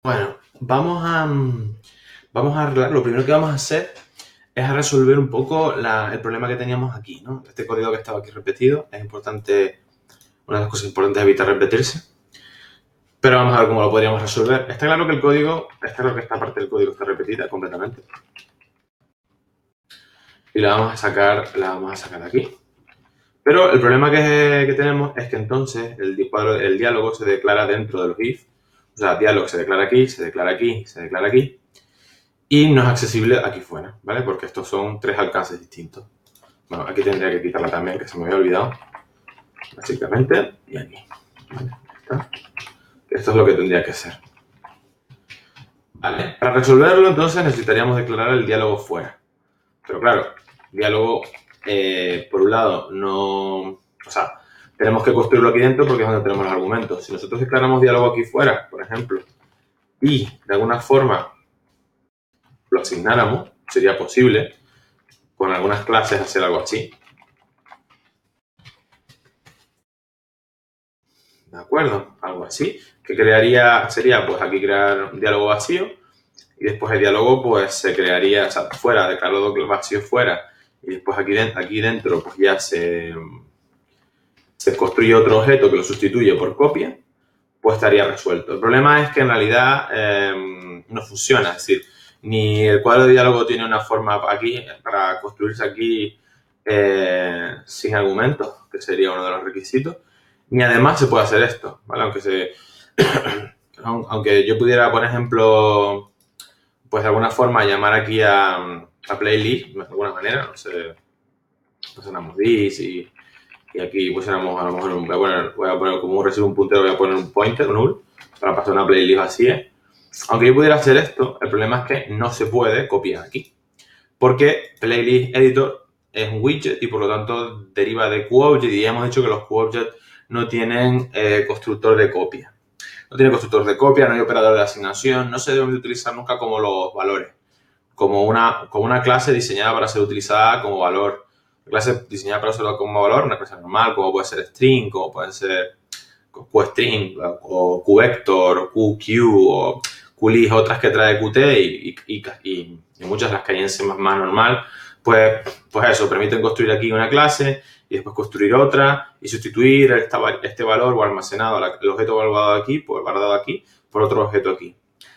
Bueno, vamos a arreglar, lo primero que vamos a hacer es a resolver un poco el problema que teníamos aquí, ¿no? Este código que estaba aquí repetido, es importante, una de las cosas importantes es evitar repetirse, pero vamos a ver cómo lo podríamos resolver. Está claro que esta parte del código está repetida completamente. Y la vamos a sacar de aquí. Pero el problema que tenemos es que entonces el diálogo se declara dentro de los if. O sea, diálogo se declara aquí, se declara aquí, se declara aquí. Y no es accesible aquí fuera, ¿vale? Porque estos son tres alcances distintos. Bueno, aquí tendría que quitarla también, que se me había olvidado. Básicamente, y aquí. ¿Vale? Esto es lo que tendría que ser. Vale. Para resolverlo, entonces, necesitaríamos declarar el diálogo fuera. Pero claro, diálogo, por un lado, no... O sea, tenemos que construirlo aquí dentro porque es donde tenemos los argumentos. Si nosotros declaramos diálogo aquí fuera, por ejemplo, y de alguna forma lo asignáramos, sería posible con algunas clases hacer algo así. ¿De acuerdo? Algo así. Que sería pues aquí crear un diálogo vacío y después el diálogo pues se crearía, o sea, fuera, declarado vacío fuera y después aquí dentro pues ya se construye otro objeto que lo sustituye por copia, pues estaría resuelto. El problema es que en realidad no funciona, es decir, ni el cuadro de diálogo tiene una forma aquí para construirse aquí sin argumentos, que sería uno de los requisitos, ni además se puede hacer esto, ¿vale? Aunque yo pudiera, por ejemplo, pues de alguna forma llamar aquí a playlist, de alguna manera, no sé, pusiéramos this y aquí pusiéramos a lo mejor, voy a poner como recibo un puntero, voy a poner un pointer, un null, para pasar una playlist vacía. Aunque yo pudiera hacer esto, el problema es que no se puede copiar aquí, porque playlist editor es un widget y por lo tanto deriva de QObject y ya hemos dicho que los QObject no tienen constructor de copia. No tiene constructor de copia, no hay operador de asignación, no se deben de utilizar nunca como los valores, como una clase diseñada para ser utilizada como valor. Una clase diseñada para ser como valor, una clase normal, como puede ser string, como pueden ser QString, o QVector, o QQ, o QList, otras que trae Qt y muchas de las que hay en C++ normal, pues eso, permiten construir aquí una clase y después construir otra y sustituir este valor o almacenado, el objeto guardado aquí, por otro objeto aquí.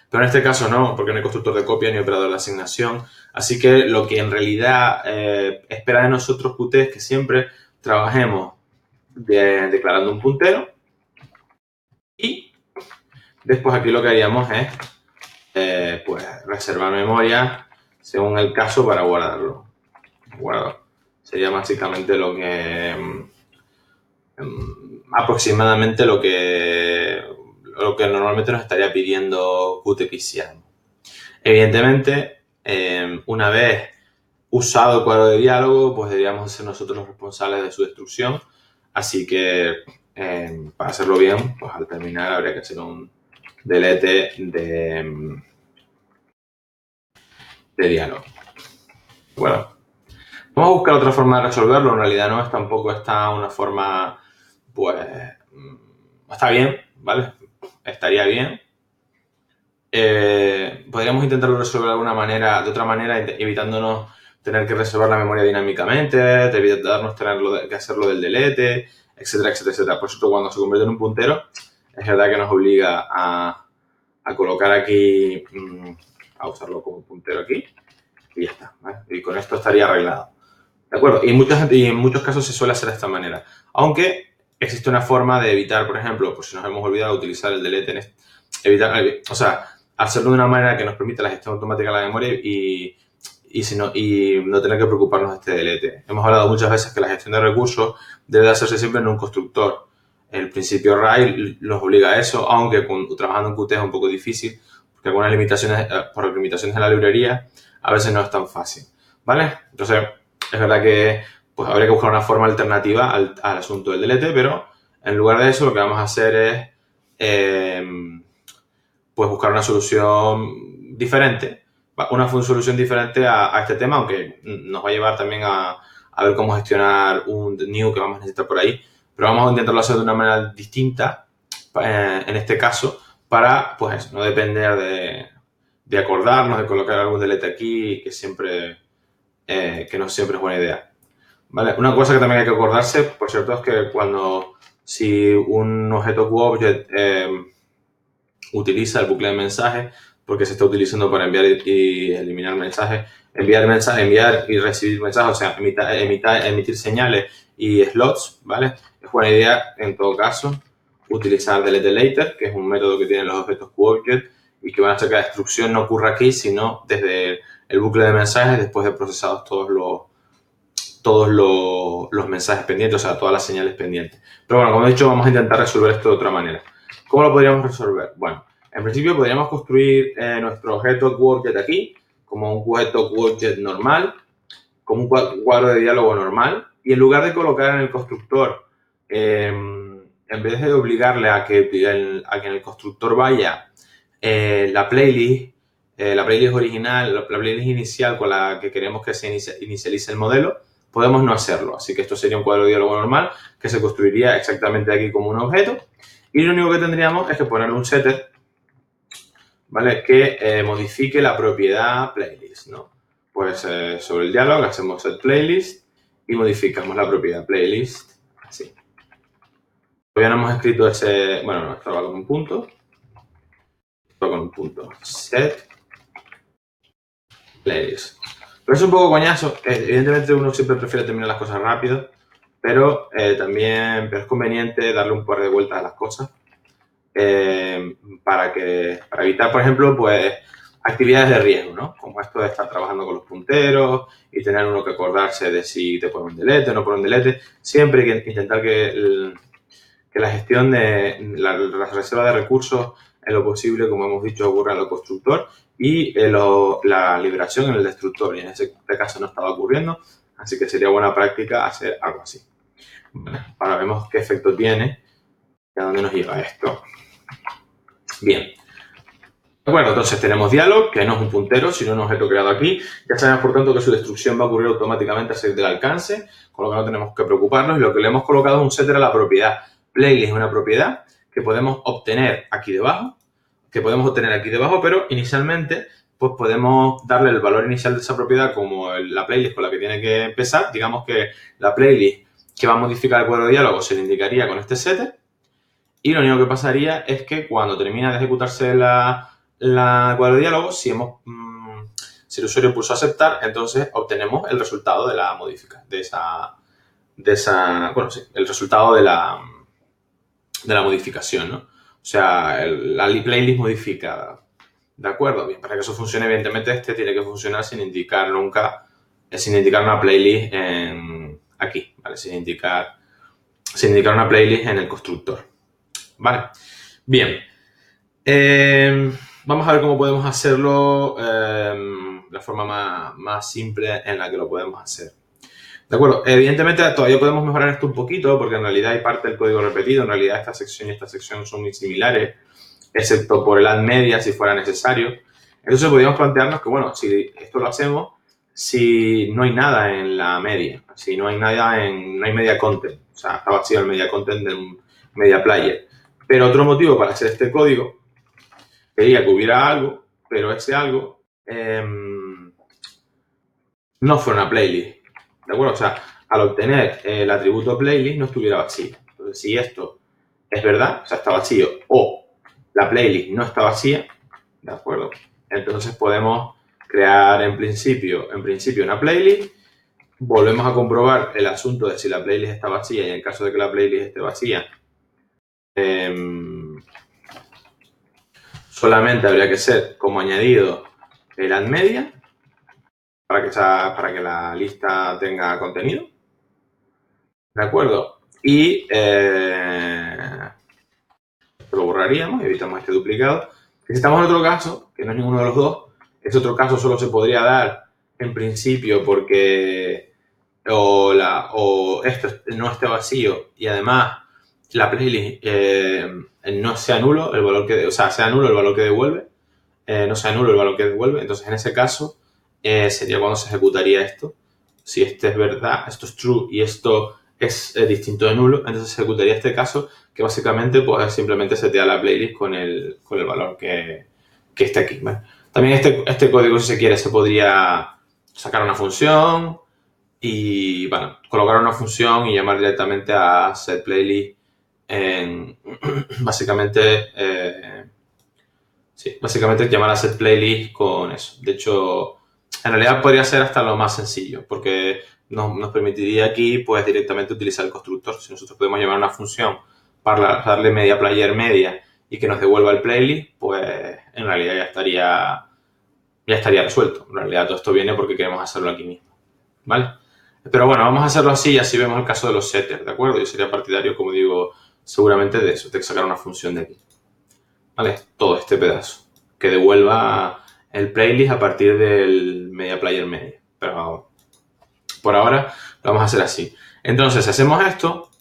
Pero en este caso no, porque no hay constructor de copia ni operador de asignación. Así que lo que en realidad espera de nosotros Qt es que siempre trabajemos declarando un puntero y después aquí lo que haríamos es pues reservar memoria según el caso para guardarlo. Sería básicamente lo que aproximadamente lo que normalmente nos estaría pidiendo Qt que hiciéramos. Evidentemente, una vez usado el cuadro de diálogo, pues deberíamos ser nosotros los responsables de su destrucción. Así que, para hacerlo bien, pues al terminar habría que hacer un delete de diálogo. Bueno, vamos a buscar otra forma de resolverlo. En realidad no es tampoco está una forma, pues, está bien, ¿vale? Estaría bien. Podríamos intentarlo resolver de otra manera, evitándonos tener que reservar la memoria dinámicamente, evitarnos tener que hacerlo del delete, etcétera, etcétera, etcétera. Por eso cuando se convierte en un puntero, es verdad que nos obliga a colocar aquí, a usarlo como puntero aquí, y ya está, ¿vale? Y con esto estaría arreglado. ¿De acuerdo? Y en muchos casos se suele hacer de esta manera. Aunque existe una forma de evitar, por ejemplo, pues si nos hemos olvidado de utilizar el delete, hacerlo de una manera que nos permita la gestión automática de la memoria y no tener que preocuparnos de este delete. Hemos hablado muchas veces que la gestión de recursos debe hacerse siempre en un constructor. El principio RAIL nos obliga a eso, aunque trabajando en Qt es un poco difícil, porque algunas limitaciones, por limitaciones de la librería, a veces no es tan fácil, ¿vale? Entonces, es verdad que pues, habría que buscar una forma alternativa al asunto del delete, pero en lugar de eso lo que vamos a hacer es pues buscar una solución diferente, una solución diferente a este tema, aunque nos va a llevar también a ver cómo gestionar un new que vamos a necesitar por ahí, pero vamos a intentarlo hacer de una manera distinta en este caso para, pues eso, no depender de acordarnos, de colocar algún delete aquí, que siempre, que no siempre es buena idea. ¿Vale? Una cosa que también hay que acordarse, por cierto, es que si un objeto QObject utiliza el bucle de mensajes, porque se está utilizando para enviar y eliminar mensajes, enviar y recibir mensajes, o sea, emitir señales y slots, ¿vale? Es buena idea, en todo caso, utilizar delete later, que es un método que tienen los objetos QObject y que van a hacer que la destrucción no ocurra aquí, sino desde el bucle de mensajes después de procesados todos los mensajes pendientes, o sea, todas las señales pendientes. Pero bueno, como he dicho, vamos a intentar resolver esto de otra manera. ¿Cómo lo podríamos resolver? Bueno, en principio podríamos construir nuestro objeto QObject aquí, como un objeto QObject normal, como un cuadro de diálogo normal, y en lugar de colocar en el constructor, en vez de obligarle a que en el constructor vaya la playlist original, la playlist inicial con la que queremos que se inicialice el modelo, podemos no hacerlo. Así que esto sería un cuadro de diálogo normal que se construiría exactamente aquí como un objeto. Y lo único que tendríamos es que poner un setter, ¿vale? Que modifique la propiedad playlist, ¿no? Pues sobre el diálogo hacemos set playlist y modificamos la propiedad playlist así. Todavía no hemos escrito ese, bueno, no, esto va con un punto. Esto con un punto. Set playlist. Pero es un poco coñazo. Evidentemente uno siempre prefiere terminar las cosas rápido, pero también es conveniente darle un par de vueltas a las cosas para evitar, por ejemplo, pues actividades de riesgo, ¿no? Como esto de estar trabajando con los punteros y tener uno que acordarse de si te pone un delete o no pone un delete. Siempre hay que intentar que la gestión de la reserva de recursos en lo posible, como hemos dicho, ocurra en el constructor y la liberación en el destructor. Y en este caso no estaba ocurriendo, así que sería buena práctica hacer algo así. Bueno, ahora vemos qué efecto tiene y a dónde nos lleva esto. Bien. Bueno, entonces tenemos dialog, que no es un puntero, sino un objeto creado aquí. Ya sabemos, por tanto, que su destrucción va a ocurrir automáticamente a seguir del alcance, con lo que no tenemos que preocuparnos. Y lo que le hemos colocado es un setter a la propiedad. Playlist es una propiedad que podemos obtener aquí debajo, pero inicialmente pues podemos darle el valor inicial de esa propiedad como la playlist con la que tiene que empezar. Digamos que la playlist que va a modificar el cuadro de diálogo se le indicaría con este setter. Y lo único que pasaría es que cuando termina de ejecutarse la cuadro de diálogo, si el usuario pulsó aceptar, entonces obtenemos el resultado de la modificación, el resultado de la modificación, ¿no? O sea, la playlist modificada. ¿De acuerdo? Bien, para que eso funcione, evidentemente, tiene que funcionar sin indicar una playlist aquí, ¿vale? Sin indicar una playlist en el constructor. ¿Vale? Bien. Vamos a ver cómo podemos hacerlo la forma más simple en la que lo podemos hacer. ¿De acuerdo? Evidentemente todavía podemos mejorar esto un poquito porque en realidad hay parte del código repetido. En realidad esta sección y esta sección son muy similares, excepto por el add media si fuera necesario. Entonces podríamos plantearnos que, bueno, si esto lo hacemos, si no hay nada en la media, si no hay media content, o sea, está vacío el media content del media player. Pero otro motivo para hacer este código quería que hubiera algo, pero ese algo no fuera una playlist. ¿De acuerdo? O sea, al obtener el atributo playlist no estuviera vacío. Entonces, si esto es verdad, o sea, está vacío, o la playlist no está vacía, ¿de acuerdo? Entonces podemos crear en principio una playlist. Volvemos a comprobar el asunto de si la playlist está vacía y en caso de que la playlist esté vacía, solamente habría que ser como añadido el add media para que la lista tenga contenido. ¿De acuerdo? Y lo borraríamos, evitamos este duplicado. Si estamos en otro caso, que no es ninguno de los dos, ese otro caso solo se podría dar en principio porque esto no esté vacío y además la playlist no sea nulo el valor que, o sea, sea nulo el valor que devuelve, no sea nulo el valor que devuelve. Entonces, en ese caso, sería cuando se ejecutaría esto. Si este es verdad, esto es true y esto es distinto de nulo, entonces se ejecutaría este caso que básicamente pues simplemente setea la playlist con el valor que esté aquí, ¿vale? También este código, si se quiere, se podría sacar una función y, bueno, colocar una función y llamar directamente a setPlaylist en, básicamente, sí, básicamente llamar a setPlaylist con eso. De hecho, en realidad podría ser hasta lo más sencillo, porque nos permitiría aquí, pues, directamente utilizar el constructor. Si nosotros podemos llamar una función para darle media player media y que nos devuelva el playlist, pues, en realidad ya estaría resuelto. En realidad todo esto viene porque queremos hacerlo aquí mismo, ¿vale? Pero bueno, vamos a hacerlo así y así vemos el caso de los setters, ¿de acuerdo? Yo sería partidario, como digo, seguramente de eso, de sacar una función de aquí, ¿vale? Todo este pedazo, que devuelva el playlist a partir del media player media. Pero por ahora lo vamos a hacer así. Entonces, si hacemos esto,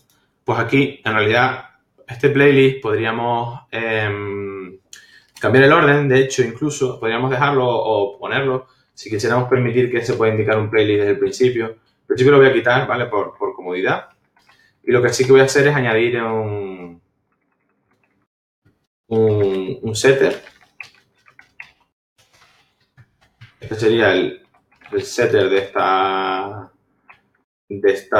pues aquí, en realidad, este playlist podríamos cambiar el orden. De hecho, incluso podríamos dejarlo o ponerlo si quisiéramos permitir que se pueda indicar un playlist desde el principio. Al principio lo voy a quitar, ¿vale? Por comodidad. Y lo que sí que voy a hacer es añadir un setter. Este sería el setter de esta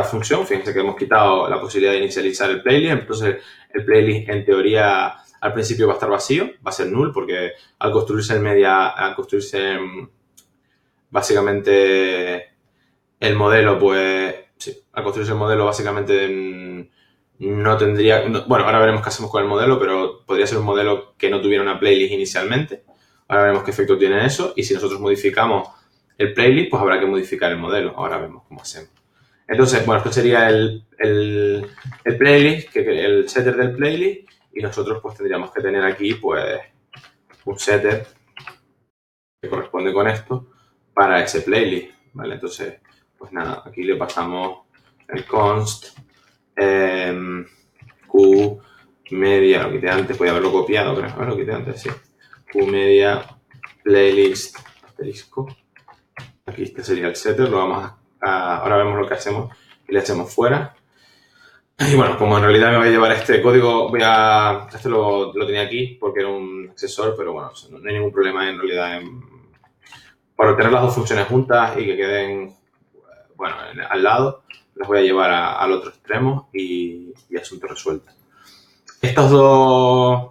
función. Fíjense que hemos quitado la posibilidad de inicializar el playlist. Entonces, el playlist, en teoría, al principio va a estar vacío, va a ser null, porque al construirse básicamente el modelo, pues, sí, al construirse el modelo, básicamente no tendría, bueno, ahora veremos qué hacemos con el modelo, pero podría ser un modelo que no tuviera una playlist inicialmente. Ahora veremos qué efecto tiene eso, y si nosotros modificamos el playlist, pues habrá que modificar el modelo. Ahora vemos cómo hacemos. Entonces, bueno, esto sería el playlist, el setter del playlist, y nosotros pues tendríamos que tener aquí pues un setter que corresponde con esto para ese playlist, ¿vale? Entonces, pues nada, aquí le pasamos el const q media, lo quité antes, podía haberlo copiado, creo, lo quité antes, sí. Q media playlist asterisco. Aquí este sería el setter, lo vamos ahora vemos lo que hacemos y le hacemos fuera. Y bueno, como en realidad me voy a llevar este código, este lo tenía aquí porque era un accesor, pero bueno, no hay ningún problema en realidad para obtener las dos funciones juntas y que queden, bueno, al lado, las voy a llevar al otro extremo y asunto resuelto. Estos dos,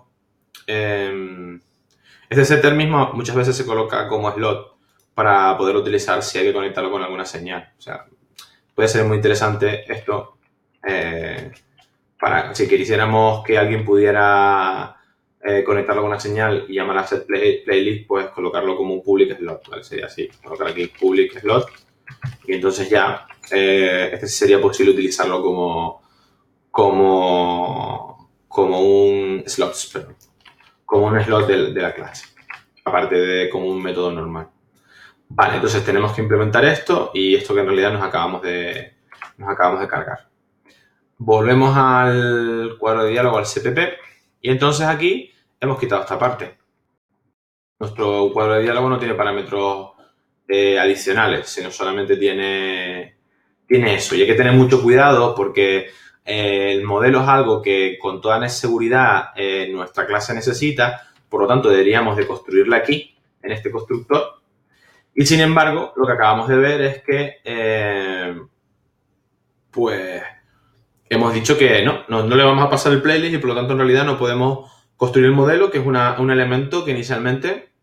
este setter mismo muchas veces se coloca como slot para poder utilizar si hay que conectarlo con alguna señal. O sea, puede ser muy interesante esto para si quisiéramos que alguien pudiera conectarlo con una señal y llamar a set playlist, pues colocarlo como un public slot, ¿vale? Sería así, colocar aquí public slot y entonces ya este sería posible utilizarlo como un slot, perdón, como un slot de la clase, aparte de como un método normal. Vale, entonces tenemos que implementar esto y esto que en realidad nos acabamos de cargar. Volvemos al cuadro de diálogo, al CPP, y entonces aquí hemos quitado esta parte. Nuestro cuadro de diálogo no tiene parámetros adicionales, sino solamente tiene eso. Y hay que tener mucho cuidado porque el modelo es algo que con toda seguridad nuestra clase necesita, por lo tanto deberíamos de construirla aquí, en este constructor. Y sin embargo, lo que acabamos de ver es que, pues, hemos dicho que no le vamos a pasar el playlist y por lo tanto en realidad no podemos construir el modelo, que es un elemento que inicialmente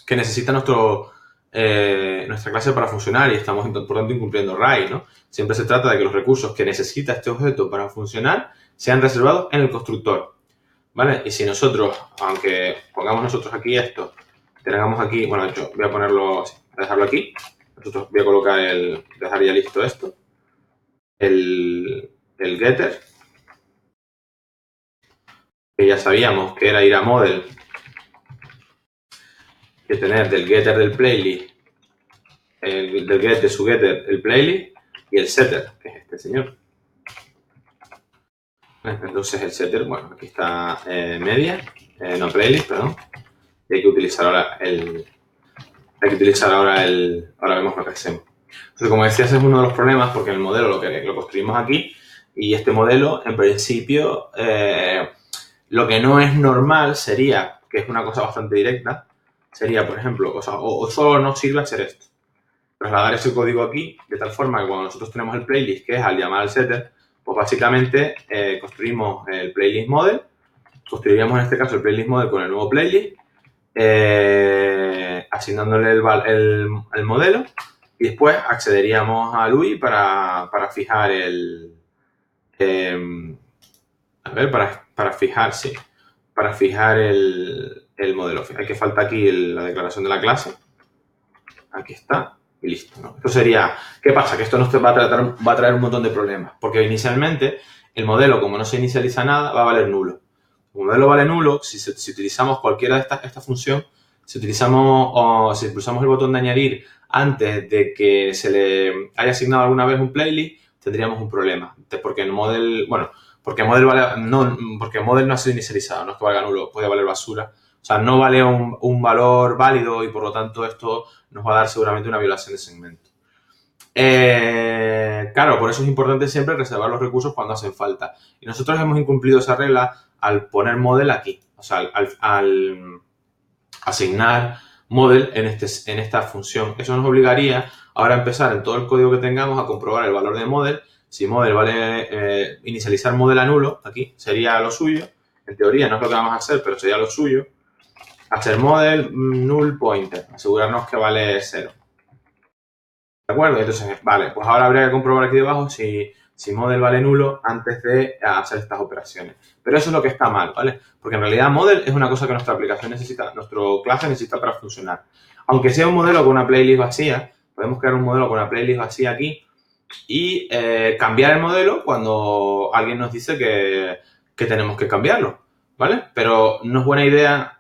que necesita nuestra clase para funcionar y estamos por tanto incumpliendo RAI, ¿no? Siempre se trata de que los recursos que necesita este objeto para funcionar sean reservados en el constructor, ¿vale? Y si nosotros, aunque pongamos nosotros aquí esto, tengamos aquí, bueno, yo voy a ponerlo, voy a dejarlo aquí, nosotros voy a colocar dejar ya listo esto, el getter, que ya sabíamos que era ir a model, que tener del getter del playlist, del get de su getter el playlist y el setter, que es este señor. Entonces el setter, bueno, aquí está media, no playlist, perdón, y hay que utilizar ahora ahora vemos lo que hacemos. Entonces, como decía, ese es uno de los problemas porque en el modelo lo construimos aquí Y este modelo, en principio, lo que no es normal sería, que es una cosa bastante directa, sería, por ejemplo, o solo nos sirve hacer esto. Trasladar ese código aquí, de tal forma que cuando nosotros tenemos el playlist, que es al llamar al setter, pues básicamente construimos el playlist model, construiríamos en este caso el playlist model con el nuevo playlist, asignándole el modelo, y después accederíamos a UI para fijar para fijar, sí, para fijar el modelo. Hay que falta aquí la declaración de la clase. Aquí está y listo, ¿no? Esto sería, ¿qué pasa? Que esto nos va a traer un montón de problemas, porque inicialmente el modelo, como no se inicializa nada, va a valer nulo. El modelo vale nulo si utilizamos cualquiera de esta función, si pulsamos el botón de añadir antes de que se le haya asignado alguna vez un playlist, tendríamos un problema. Porque el model, bueno, porque model no ha sido inicializado, no es que valga nulo, puede valer basura. O sea, no vale un valor válido y por lo tanto esto nos va a dar seguramente una violación de segmento. Claro, por eso es importante siempre reservar los recursos cuando hacen falta. Y nosotros hemos incumplido esa regla al poner model aquí. O sea, al asignar model en esta función. Eso nos obligaría ahora a empezar en todo el código que tengamos a comprobar el valor de model. Si model vale inicializar model a nulo, aquí sería lo suyo. En teoría no es lo que vamos a hacer, pero sería lo suyo. Hacer model null pointer, asegurarnos que vale 0. ¿De acuerdo? Entonces, vale, pues ahora habría que comprobar aquí debajo si model vale nulo antes de hacer estas operaciones. Pero eso es lo que está mal, ¿vale? Porque en realidad model es una cosa que nuestra aplicación necesita, nuestro clase necesita para funcionar. Aunque sea un modelo con una playlist vacía, podemos crear un modelo con una playlist vacía aquí y cambiar el modelo cuando alguien nos dice que tenemos que cambiarlo, ¿vale? Pero no es buena idea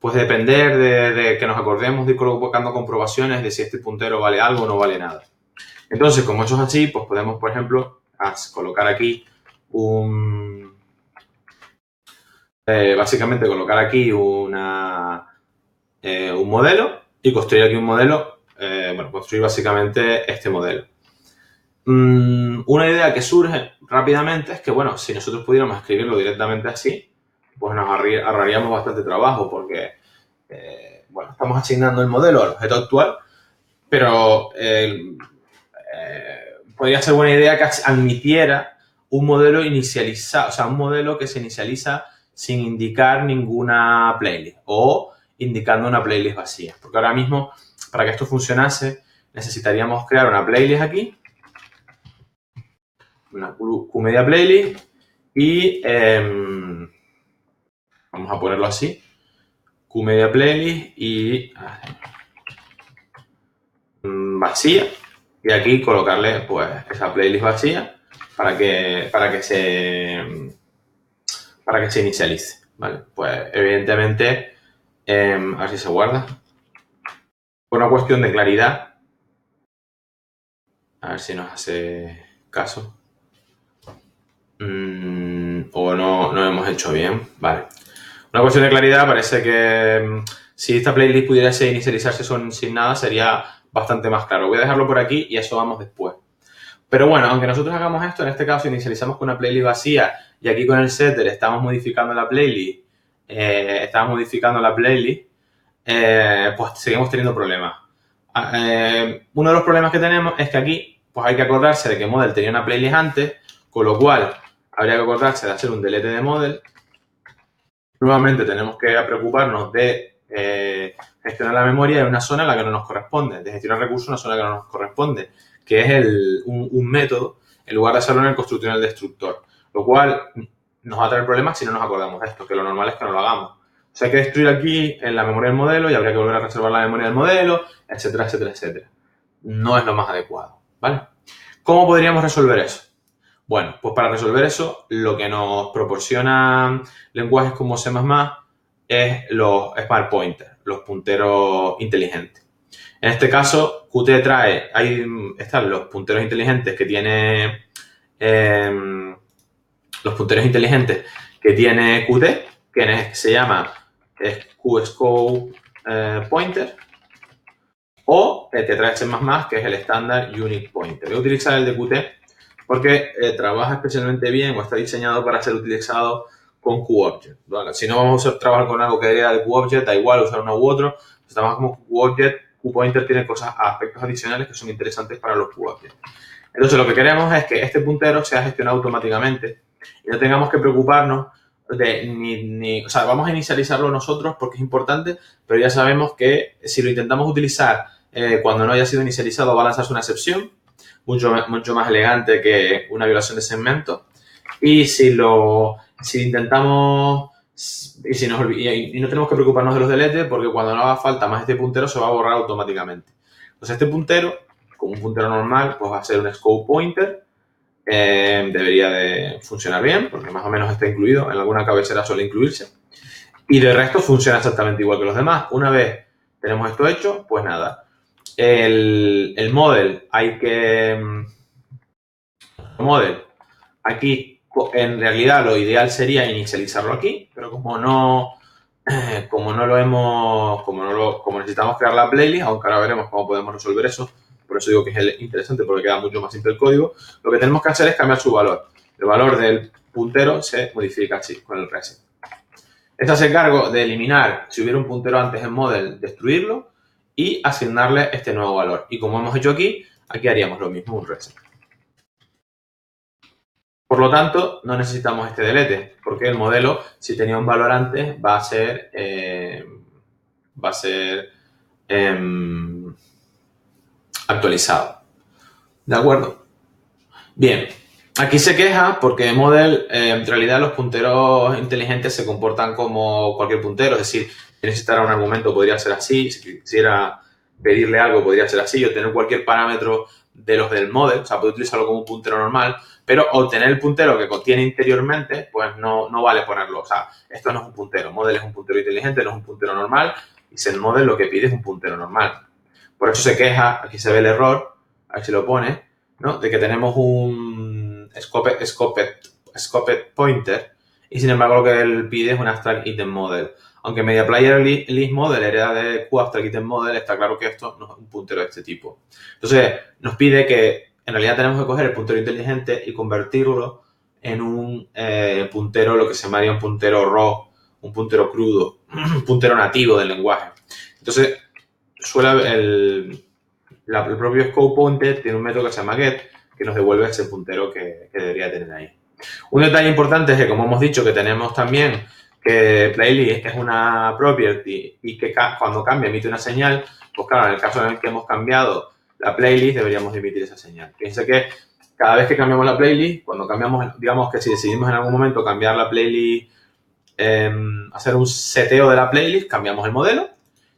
pues depender de que nos acordemos de ir colocando comprobaciones de si este puntero vale algo o no vale nada. Entonces, como eso es así, pues podemos, por ejemplo, colocar aquí básicamente colocar aquí un modelo y construir aquí un modelo, construir básicamente este modelo. Una idea que surge rápidamente es que, bueno, si nosotros pudiéramos escribirlo directamente así, pues nos ahorraríamos bastante trabajo porque, bueno, estamos asignando el modelo al objeto actual, pero podría ser buena idea que admitiera un modelo inicializado, o sea, un modelo que se inicializa sin indicar ninguna playlist o indicando una playlist vacía. Porque ahora mismo, para que esto funcionase, necesitaríamos crear una playlist aquí, una QMedia playlist y vamos a ponerlo así, QMedia playlist y vacía, y aquí colocarle pues esa playlist vacía para que se inicialice, ¿vale? Pues evidentemente, a ver si se guarda. Por una cuestión de claridad, a ver si nos hace caso. O no hemos hecho bien, vale. Una cuestión de claridad, parece que si esta playlist pudiese inicializarse sin nada sería bastante más claro. Voy a dejarlo por aquí y a eso vamos después. Pero bueno, aunque nosotros hagamos esto, en este caso inicializamos con una playlist vacía y aquí con el setter estamos modificando la playlist, pues seguimos teniendo problemas. Uno de los problemas que tenemos es que aquí pues hay que acordarse de que model tenía una playlist antes, con lo cual habría que acordarse de hacer un delete de model. Nuevamente tenemos que preocuparnos de gestionar la memoria en una zona en la que no nos corresponde, de gestionar recursos en una zona que no nos corresponde, que es un método, en lugar de hacerlo en el constructor y en el destructor. Lo cual nos va a traer problemas si no nos acordamos de esto, que lo normal es que no lo hagamos. O sea, hay que destruir aquí en la memoria del modelo y habría que volver a reservar la memoria del modelo, etcétera, etcétera, etcétera. No es lo más adecuado, ¿vale? ¿Cómo podríamos resolver eso? Bueno, pues para resolver eso, lo que nos proporciona lenguajes como C++ es los Smart Pointers, los punteros inteligentes. En este caso, Qt trae, ahí están los punteros inteligentes que tiene Qt, que se llama QScope Pointer, o el que trae C++, que es el estándar Unique Pointer. Voy a utilizar el de Qt porque trabaja especialmente bien o está diseñado para ser utilizado con QObject, ¿vale? Si no vamos a trabajar con algo que deriva de QObject, da igual usar uno u otro. Si trabajamos con QObject, QPointer tiene aspectos adicionales que son interesantes para los QObject. Entonces, lo que queremos es que este puntero sea gestionado automáticamente y no tengamos que preocuparnos de o sea, vamos a inicializarlo nosotros porque es importante, pero ya sabemos que si lo intentamos utilizar cuando no haya sido inicializado va a lanzarse una excepción, mucho más elegante que una violación de segmento. Y si intentamos y no tenemos que preocuparnos de los deletes porque cuando no haga falta más este puntero se va a borrar automáticamente. Entonces este puntero, como un puntero normal, pues va a ser un scope pointer. Debería de funcionar bien porque más o menos está incluido. En alguna cabecera suele incluirse. Y de resto funciona exactamente igual que los demás. Una vez tenemos esto hecho, pues nada. El model hay que... Model. Aquí, en realidad, lo ideal sería inicializarlo aquí, pero como necesitamos crear la playlist, aunque ahora veremos cómo podemos resolver eso, por eso digo que es interesante porque queda mucho más simple el código, lo que tenemos que hacer es cambiar su valor. El valor del puntero se modifica así, con el reset. Esto se encarga de eliminar, si hubiera un puntero antes en model, destruirlo y asignarle este nuevo valor. Y como hemos hecho aquí haríamos lo mismo, un reset. Por lo tanto, no necesitamos este delete, porque el modelo, si tenía un valor antes, va a ser actualizado. ¿De acuerdo? Bien, aquí se queja porque model, en realidad los punteros inteligentes se comportan como cualquier puntero, es decir, si necesitara un argumento podría ser así, si quisiera pedirle algo podría ser así, o tener cualquier parámetro de los del model, o sea, puede utilizarlo como un puntero normal, pero obtener el puntero que contiene interiormente, pues no vale ponerlo. O sea, esto no es un puntero. Model es un puntero inteligente, no es un puntero normal. Y si el model lo que pide es un puntero normal. Por eso se queja, aquí se ve el error, aquí se lo pone, ¿no? De que tenemos un scoped pointer y sin embargo lo que él pide es un abstract item model. Aunque MediaPlayer list model hereda de QAbstract item model, está claro que esto no es un puntero de este tipo. Entonces, nos pide que en realidad tenemos que coger el puntero inteligente y convertirlo en un puntero, lo que se llamaría un puntero raw, un puntero crudo, un puntero nativo del lenguaje. Entonces, el propio scope pointer tiene un método que se llama get, que nos devuelve ese puntero que debería tener ahí. Un detalle importante es que, como hemos dicho, que tenemos también que playlist es una property y que cuando cambia emite una señal, pues claro, en el caso en el que hemos cambiado la playlist deberíamos emitir esa señal. Fíjense que cada vez que cambiamos la playlist, cuando cambiamos, digamos que si decidimos en algún momento cambiar la playlist, hacer un seteo de la playlist, cambiamos el modelo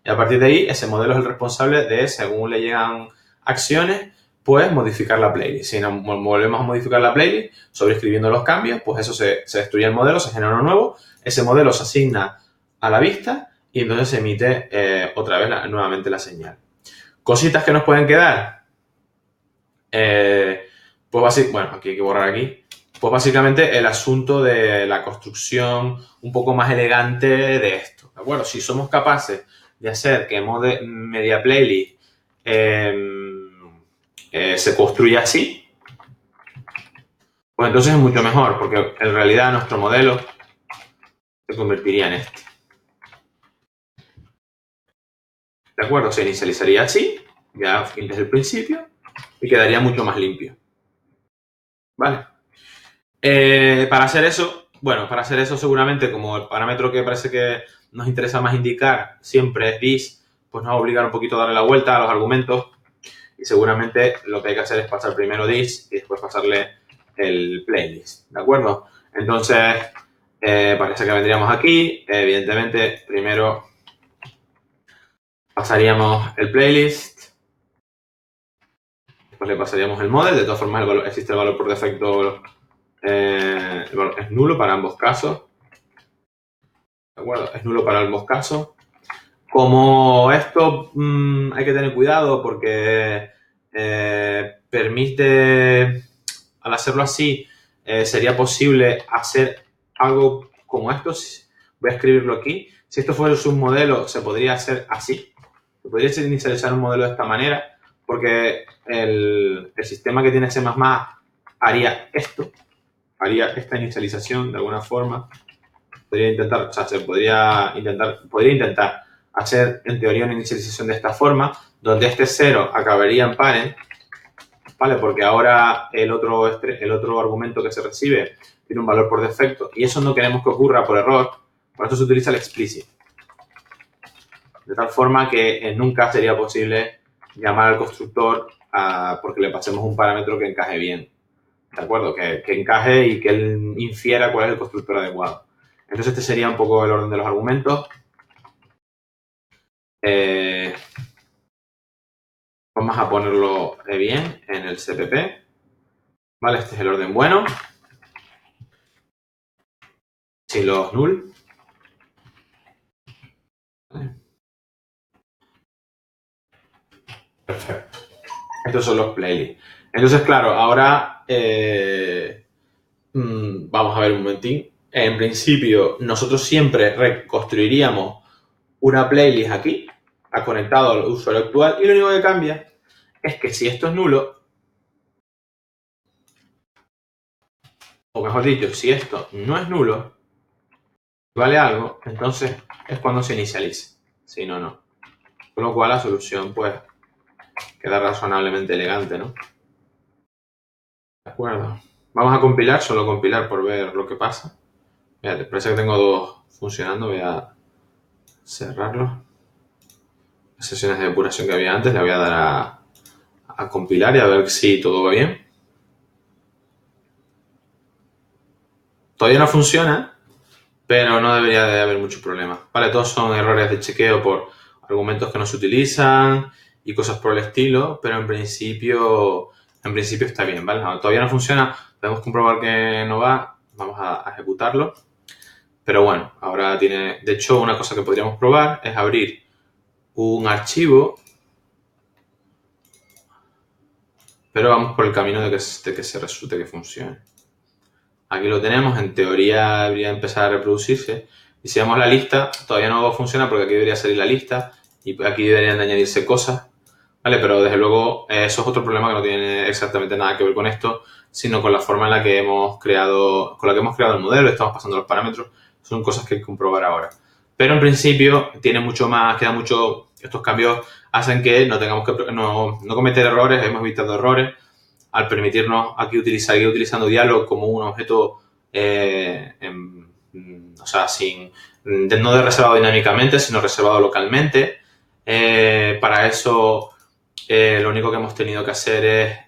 y a partir de ahí ese modelo es el responsable de, según le llegan acciones, pues modificar la playlist. Si no volvemos a modificar la playlist, sobreescribiendo los cambios, pues eso se destruye el modelo, se genera uno nuevo, ese modelo se asigna a la vista y entonces se emite otra vez nuevamente la señal. Cositas que nos pueden quedar. Pues básicamente, bueno, aquí hay que borrar aquí. Pues básicamente el asunto de la construcción un poco más elegante de esto. ¿De acuerdo? Si somos capaces de hacer que MediaPlaylist se construya así, pues entonces es mucho mejor, porque en realidad nuestro modelo se convertiría en este. ¿De acuerdo? Se inicializaría así, ya desde el principio, y quedaría mucho más limpio. ¿Vale? Para hacer eso, seguramente, como el parámetro que parece que nos interesa más indicar siempre es this, pues nos va a obligar un poquito a darle la vuelta a los argumentos y seguramente lo que hay que hacer es pasar primero this y después pasarle el playlist, ¿de acuerdo? Entonces, parece que vendríamos aquí, evidentemente, primero pasaríamos el playlist, después le pasaríamos el model, de todas formas existe el valor por defecto, el valor es nulo para ambos casos. ¿De acuerdo? Es nulo para ambos casos. Como esto hay que tener cuidado porque permite, al hacerlo así, sería posible hacer algo como esto. Voy a escribirlo aquí. Si esto fuese un modelo, se podría hacer así. Se podría inicializar un modelo de esta manera porque el sistema que tiene C++ haría esto, haría esta inicialización de alguna forma. Podría intentar, o sea, podría intentar hacer en teoría una inicialización de esta forma, donde este 0 acabaría en parent, ¿vale? Porque ahora el otro argumento que se recibe tiene un valor por defecto y eso no queremos que ocurra por error, por eso se utiliza el explicit. De tal forma que nunca sería posible llamar al constructor porque le pasemos un parámetro que encaje bien. ¿De acuerdo? Que encaje y que él infiera cuál es el constructor adecuado. Entonces este sería un poco el orden de los argumentos. Vamos a ponerlo bien en el CPP. Vale, este es el orden bueno. Sin los null. Perfecto. Estos son los playlists. Entonces, claro, ahora vamos a ver un momentín. En principio, nosotros siempre reconstruiríamos una playlist aquí, conectado al usuario actual, y lo único que cambia es que si esto es nulo, o mejor dicho, si esto no es nulo, vale algo, entonces es cuando se inicializa. Si no, no. Con lo cual la solución, pues, queda razonablemente elegante, ¿no? De acuerdo. Vamos a compilar, solo compilar por ver lo que pasa. Fíjate, parece que tengo dos funcionando. Voy a cerrarlo. Las sesiones de depuración que había antes, le voy a dar a compilar y a ver si todo va bien. Todavía no funciona, pero no debería de haber mucho problema. Vale, todos son errores de chequeo por argumentos que no se utilizan y cosas por el estilo, pero en principio está bien, ¿vale? No, todavía no funciona, podemos comprobar que no va, vamos a ejecutarlo. Pero bueno, ahora tiene... De hecho, una cosa que podríamos probar es abrir un archivo, pero vamos por el camino de que se resulte que funcione. Aquí lo tenemos, en teoría debería empezar a reproducirse. Y si vemos la lista, todavía no funciona porque aquí debería salir la lista y aquí deberían de añadirse cosas, ¿vale? Pero desde luego eso es otro problema que no tiene exactamente nada que ver con esto, sino con la forma en la que hemos creado, el modelo, estamos pasando los parámetros, son cosas que hay que comprobar ahora. Pero en principio tiene mucho más, estos cambios hacen que no tengamos que no cometer errores, hemos evitado errores al permitirnos aquí seguir utilizando diálogo como un objeto, o sea, no reservado dinámicamente, sino reservado localmente. Para eso, lo único que hemos tenido que hacer es...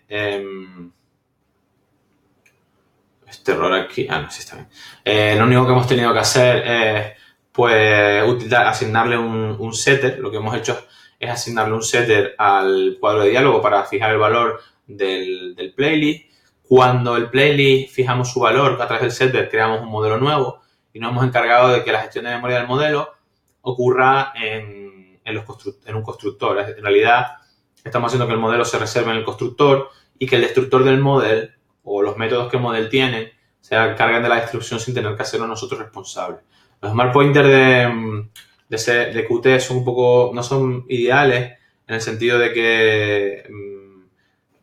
este error aquí... no, sí está bien. Lo único que hemos tenido que hacer es, pues, asignarle un setter. Lo que hemos hecho es asignarle un setter al cuadro de diálogo para fijar el valor del playlist. Cuando el playlist fijamos su valor a través del setter, creamos un modelo nuevo y nos hemos encargado de que la gestión de memoria del modelo ocurra en un constructor. En realidad, estamos haciendo que el modelo se reserve en el constructor y que el destructor del modelo o los métodos que el modelo tiene se encarguen de la destrucción sin tener que hacerlo nosotros responsables. Los smart pointers de Qt no son ideales en el sentido de que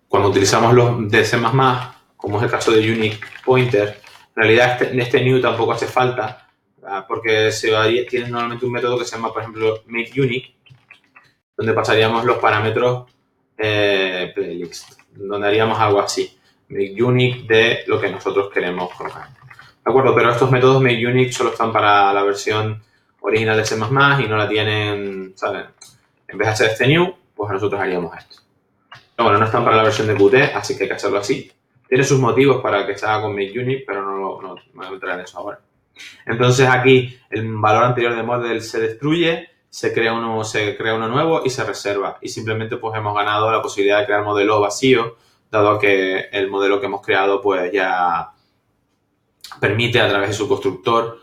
cuando utilizamos los de C++, como es el caso de unique pointer, en realidad este new tampoco hace falta porque tiene normalmente un método que se llama, por ejemplo, makeUnique, donde pasaríamos los parámetros playlist, donde haríamos algo así, makeUnique de lo que nosotros queremos colocar. ¿De acuerdo? Pero estos métodos makeUnique solo están para la versión original de C++ y no la tienen, ¿saben? En vez de hacer este new, pues nosotros haríamos esto. Pero bueno, no están para la versión de Qt, así que hay que hacerlo así. Tiene sus motivos para que se haga con makeUnique, pero no voy a entrar en eso ahora. Entonces aquí el valor anterior de model se destruye, se crea uno nuevo y se reserva. Y simplemente pues hemos ganado la posibilidad de crear modelos vacíos, dado que el modelo que hemos creado pues ya permite a través de su constructor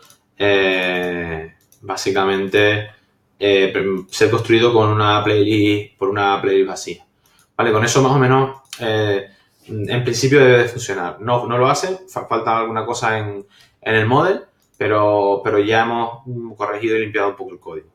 básicamente ser construido con por una playlist vacía. ¿Vale? Con eso más o menos en principio debe de funcionar. No lo hace, falta alguna cosa en el model, pero ya hemos corregido y limpiado un poco el código.